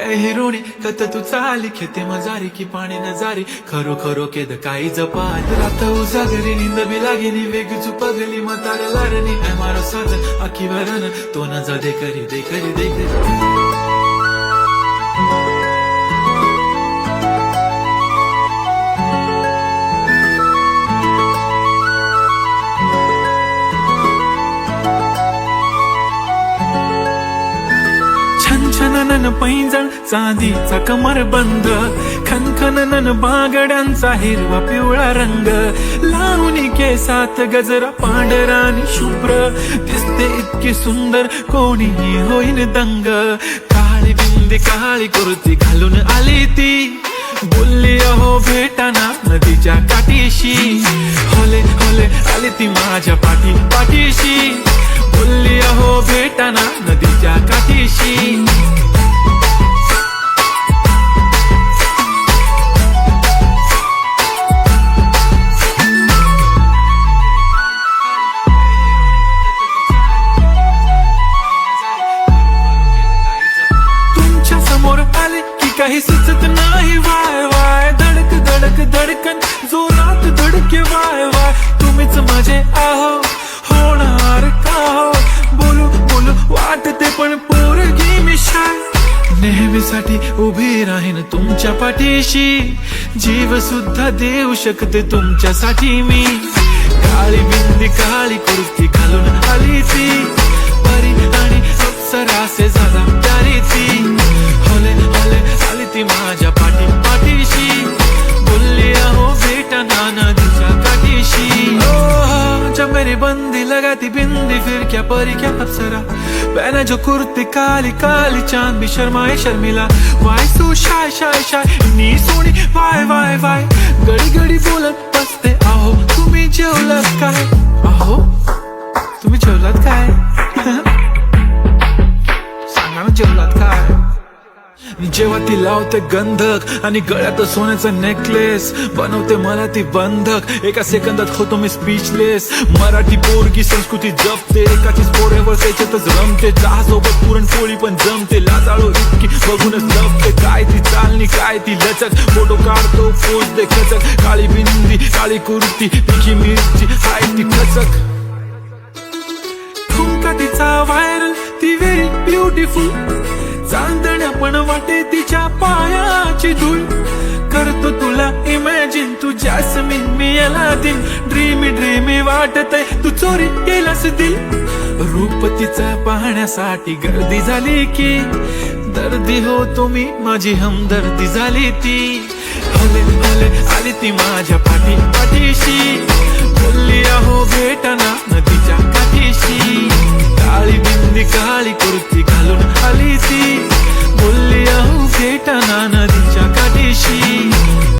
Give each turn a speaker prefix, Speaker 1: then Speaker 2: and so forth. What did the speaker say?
Speaker 1: काय हिरोणी कत तू चाली खेते मजारी की पाणी नजारी खरो खरो केद काही जपात रात उजागरी निंद बी लागेनी वेग चुपगली मतार लारणी मारो साधन आखी वरण तो न जा दे करी दे करी दे करी छनछनन पैंजण चांदीचा कमर बंद खनखनन बागड्यांचा हिरवा पिवळा रंग लावणी केसात गजरा पांढरा आणि शुभ्र दिसते इतकी सुंदर कोणीही होईन दंग काळी बिंदी काळी कुर्ती घालून आली ती बोलली अहो भेटाना नदीच्या काठीशी होले होले आली ती माझ्या पाठीशी बोलली अहो भेटाना नदीच्या काठीशी तुमच्या समोर आले की काही सुचत नाही वाय वाय धडक धडक धडकन जोरात धडके वाय वाय तुम्हीच माझे आहो होणार का हो बोलू बोलू वाटते पण पोरगी मी शाय नेहमीसाठी उभी राहीन तुमच्या पाठीशी जीव सुद्धा देऊ शकते तुमच्यासाठी मी काळी बिंदी काळी कुर्ती घालून आली ती परी आणि अप्सरासे झाला प्यारी ती होले होले आली ती माझ्या पाठीशी बोलली अहो भेटना नदीच्या काठीशी जब मेरी बंदी लगाती बिंदी फिर क्या परी क्या अप्सरा पहना जो कुर्ती काली काली चांद भी शर्माए शर्मिला why so shy shy shy नी सोनी वाय वाय वाय गडी गडी बोलत बसते आहो तुम्ही जेवलात काय आहो तुम्ही जेवलात काय सांगा ना जेवलात काय जेव्हा ती लावते गंधक आणि गळ्यात सोन्याचा नेकलेस बनवते मला ती बंधक एका सेकंदात होतो मी स्पीचलेस मराठी पोरगी संस्कृती जपते एकाचीच पोरेवर त्याच्यातच रमते चहासोबत पुरणपोळी पण जमते लाजाळू इतकी बघूनच लपते काय ती चालणी काय ती लचक फोटो काढतो पोज दे खचक काळी बिंदी काळी कुर्ती तिखी मिरची हाय ती खचक ठुमका तिचा व्हायरल ती व्हेरी ब्युटिफुल चांदण्या पण वाटे तिच्या पायाची धूळ करतो तुला इमॅजिन तू जॅस्मिन मी अलादीन ड्रीमी ड्रीमी वाटतय तू चोरी केलास दिल रूप तिचा पाहण्यासाठी गर्दी झाली की दर्दी हो तुम्ही माझी हमदर्दी झाली ती हले हले आली ती माझ्या पाठीशी बोलली अहो भेटना नदीच्या काठीशी काळी बिंदी काळी कुर्ती घालून आली